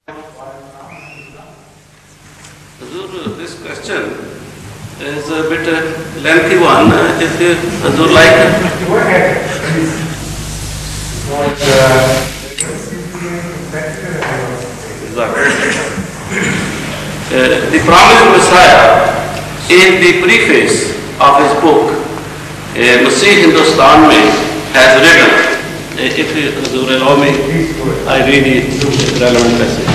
This question is a bit lengthy one. If you would like to. Go ahead, please. The promised Messiah, in the preface of his book, Masih Hindustan mein, has written, if you allow me, I read the relevant passage.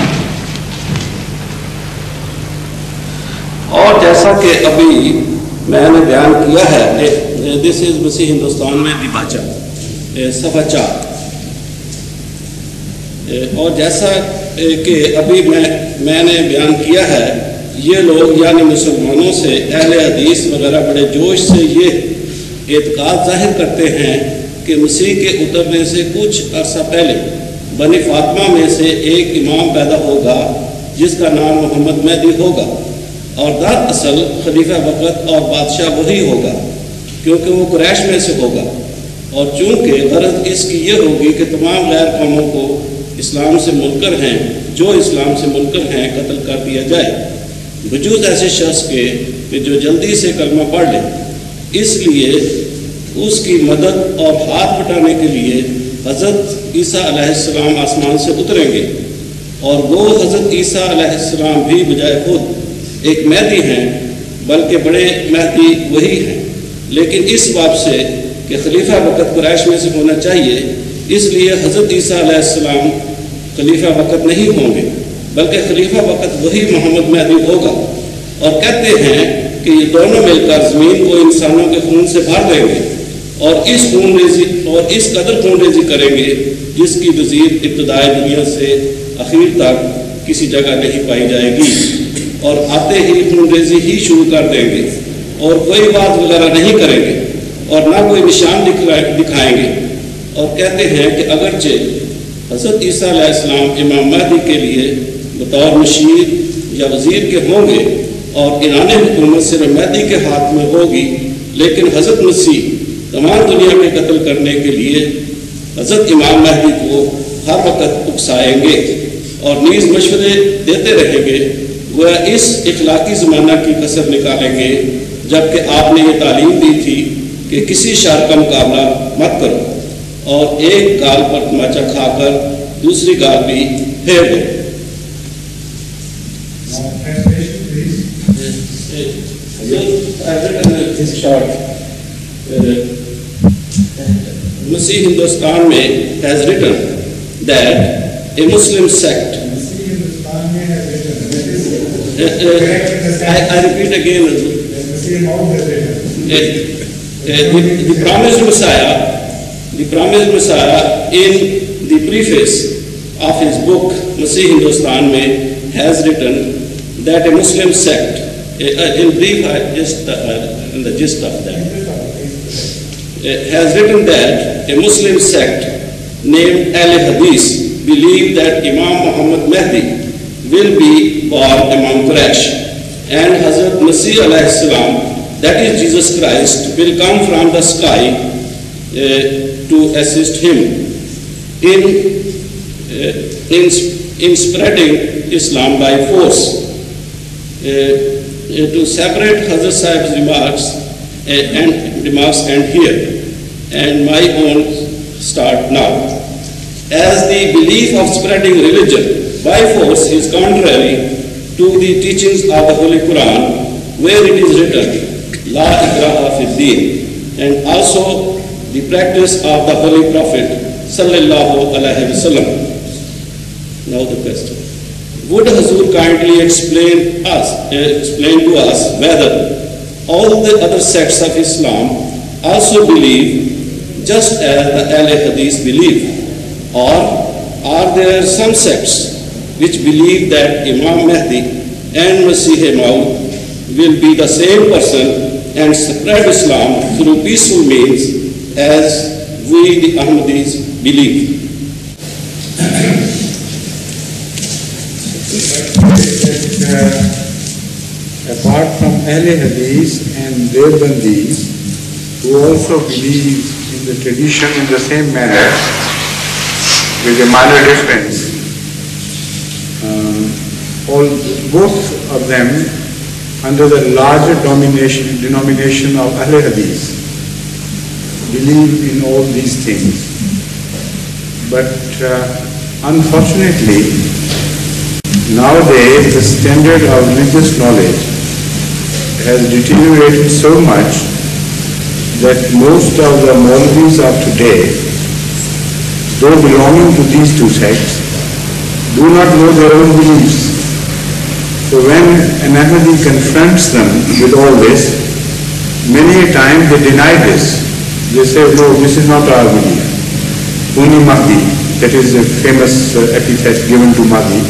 اور جیسا کہ ابھی میں نے بیان کیا ہے، دس از مسیح ہندوستان میں دیباچہ صفحہ 4، اور جیسا کہ ابھی میں نے بیان کیا ہے، یہ لوگ یعنی مسلمانوں سے اہل حدیث وغیرہ بڑے جوش سے یہ اعتقاد ظاہر کرتے ہیں کہ مسیح کے اترنے سے کچھ عرصہ پہلے بنی فاطمہ میں سے ایک امام پیدا ہوگا جس کا نام محمد مہدی ہوگا، اور دراصل خلیفہ وقت اور بادشاہ وہی ہوگا کیونکہ وہ قریش میں سے ہوگا، اور چونکہ غرض اس کی یہ ہوگی کہ تمام غیر قوموں کو اسلام سے منکر ہیں جو اسلام سے منکر ہیں قتل کر دیا جائے، بجوز ایسے شخص کے کہ جو جلدی سے کلمہ پڑھ لے۔ اس لیے اس کی مدد اور ہاتھ بٹانے کے لیے حضرت عیسیٰ علیہ السلام آسمان سے اتریں گے، اور وہ حضرت عیسیٰ علیہ السلام بھی بجائے خود ایک مہدی ہیں بلکہ بڑے مہدی وہی ہیں، لیکن اس باب سے کہ خلیفہ وقت قریش میں سے ہونا چاہیے، اس لیے حضرت عیسیٰ علیہ السلام خلیفہ وقت نہیں ہوں گے بلکہ خلیفہ وقت وہی محمد مہدی ہوگا، اور کہتے ہیں کہ یہ دونوں مل کر زمین کو انسانوں کے خون سے بھر دیں گے اور اس قدر خون ریزی کریں گے جس کی نظیر ابتدائی دنیا سے اخیر تک کسی جگہ نہیں پائی جائے گی، اور آتے ہی خون ریزی ہی شروع کر دیں گے اور کوئی بات وغیرہ نہیں کریں گے اور نہ کوئی نشان دکھائیں گے، اور کہتے ہیں کہ اگرچہ حضرت عیسیٰ علیہ السلام امام مہدی کے لیے بطور مشیر یا وزیر کے ہوں گے اور عنان حکومت صرف مہدی کے ہاتھ میں ہوگی، لیکن حضرت مسیح تمام دنیا میں قتل کرنے کے لیے حضرت امام مہدی کو ہر وقت اکسائیں گے اور نیز مشورے دیتے رہیں گے، وہ اس اخلاقی زمانہ کی کسر نکالیں گے جبکہ آپ نے یہ تعلیم دی تھی کہ کسی شر کا مقابلہ مت کرو اور ایک گال پر تماچا کھا کر دوسری گال بھی پھیر دو۔ مسیح ہندوستان میں has written that a Muslim sect I repeat again, the promised Messiah in the preface of his book Masih Hindustan mein has written that a Muslim sect, in brief just in the gist of that, has written that a Muslim sect named Ahl Hadith believe that Imam Muhammad Mehdi will be born among Quraysh, and Hazrat Masih alayhi salam, that is Jesus Christ, will come from the sky to assist him in spreading Islam by force. To separate Hazrat Sahib's remarks and here, and my own start now. As the belief of spreading religion by force is contrary to the teachings of the Holy Quran, where it is written, La ikraha fid deen, and also the practice of the Holy Prophet sallallahu alaihi wasallam. Now the question. Would Hazur kindly explain to us whether all the other sects of Islam also believe just as the Ahl Hadith believe, or are there some sects which believe that Imam Mehdi and Masih Maud will be the same person and spread Islam through peaceful means as we the Ahmadis believe? Apart from Ahl Hadith and Deobandis, who also believe in the tradition in the same manner, with a minor difference, both of them under the larger denomination of Ahl Hadith believe in all these things. But unfortunately, nowadays the standard of religious knowledge has deteriorated so much that most of the Maulvis of today, though belonging to these two sects, do not know their own beliefs. So when an Ahmadi confronts them with all this, many a time they deny this. They say, no, this is not our belief. Uni Mahdi, that is a famous epithet given to Mahdi,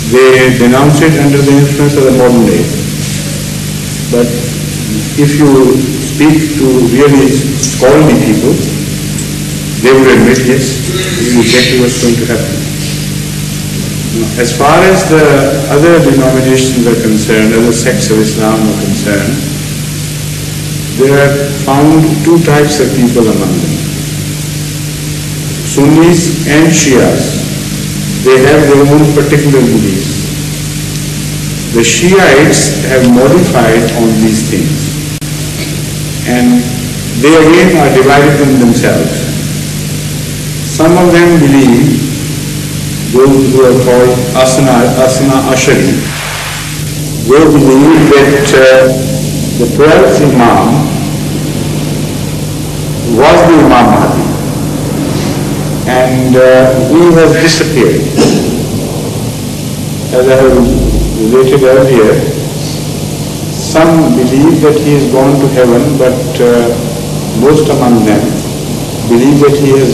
they denounce it under the influence of the modern age. But if you speak to really scholarly people, they will admit, yes, this is exactly what's going to happen. As far as the other denominations are concerned, other sects of Islam are concerned, there are found two types of people among them. Sunnis and Shias. They have their own particular beliefs. The Shiites have modified on these things. And they again are divided in themselves. Some of them believe, those who are called Asna Ashari, they believe that the 12th Imam was the Imam Mahdi, and he has disappeared. As I have related earlier, some believe that he has gone to heaven, but most among them believe that he has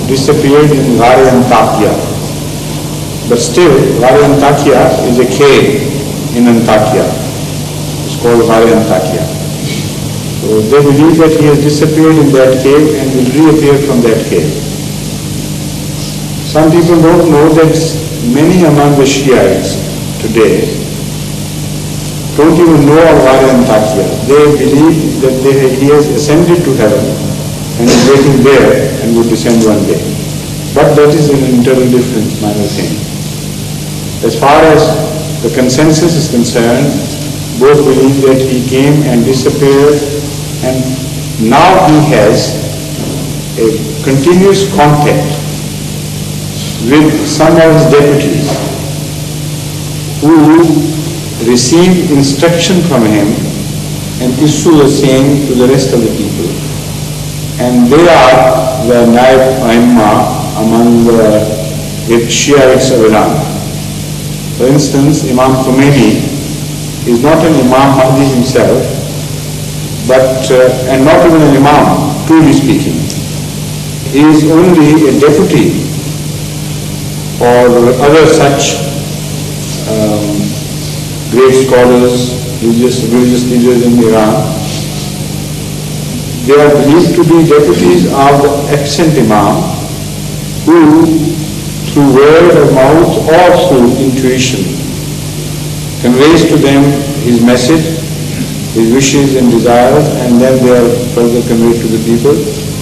disappeared in Ghar Antakya. But still, Ghar Antakya is a cave in Antakya. It's called Ghar Antakya. So they believe that he has disappeared in that cave and will reappear from that cave. Some people don't know that many among the Shiites today don't even know of Ghar Antakya. They believe that he has ascended to heaven and is waiting there and will descend one day. But that is an internal difference, minor thing. As far as the consensus is concerned, both believe that he came and disappeared, and now he has a continuous contact with some of his deputies who receive instruction from him and issue the same to the rest of the people. And they are the Naib Aimma among the Shiites of Iran. For instance, Imam Khomeini is not an Imam Mahdi himself, but and not even an Imam, truly speaking. He is only a deputy for other such great scholars, religious leaders in Iran. They are believed to be deputies of the absent Imam, who through word of mouth or through intuition conveys to them his message, his wishes and desires, and then they are further conveyed to the people.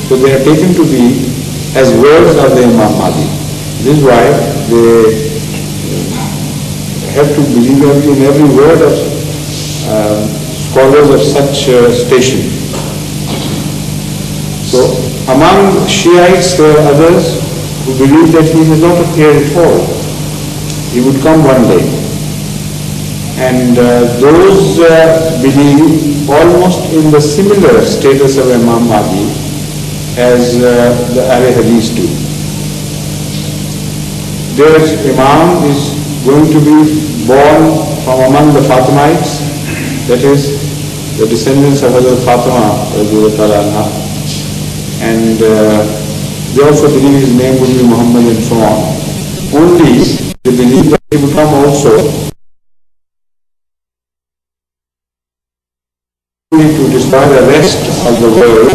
So they are taken to be as words of the Imam Mahdi. This is why they have to believe in every word of scholars of such station. So among Shiites there are others who believe that he has not appeared at all. He would come one day. And those believe almost in the similar status of Imam Mahdi as the Ahl Hadith do. Their Imam is going to be born from among the Fatimites, that is, the descendants of Hazrat Fatima, and they also believe his name would be Muhammad and so on. Only they believe that he would come also to destroy the rest of the world